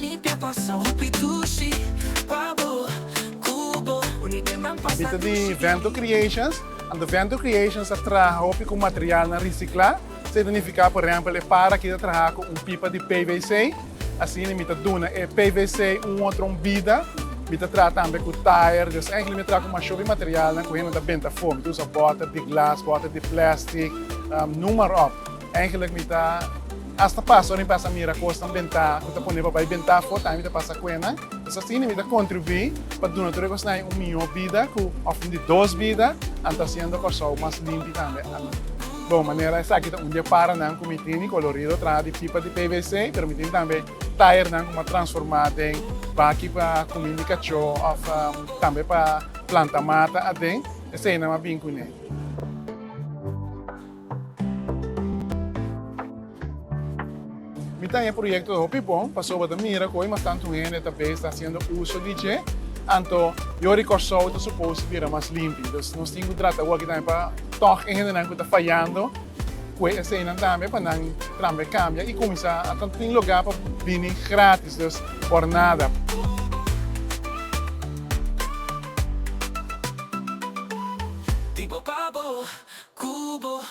limpia passa o pitushi, pabo, cubo, unidemang passa Ito di Vento Creations. En de Vento Creations trabalha com material na reciclar. Significa, por exemplo, para que trabalha com pipa de PVC. Assim, me dona PVC outra vida. Me trata também com tire. Dus eigenlijk me trata com uma show de material na correndo da benta fome. Dus boter de glas, boter de plastic, noem maar op. Eigenlijk me tá hasta passo nem passa mira costa benta, que tá ponendo para benta for, também tá passa coena. Dus assim me dá contribuir para donar tudo que nós minha vida, com often de duas vidas, anda sendo corso mais limpo também. Bom, maneira essa aqui onde para não com mitini colorido traz de pipa de PVC, pero mitini também tire não como transformado em baki para comunicação, of também para planta mata adem, esse é uma bem com ele. Então, é projeto de Hopi Bom, passou para mira, coi, mas tanto gente também está fazendo uso de che, então, eu recorso que suposto vir mais limpo. Então, nós temos que tratar aqui também para tocar em gente que está falhando, que esse aí também para não também cambiar e começar a tanto em lugar para vir grátis, dus por nada. tipo pabo, cubo.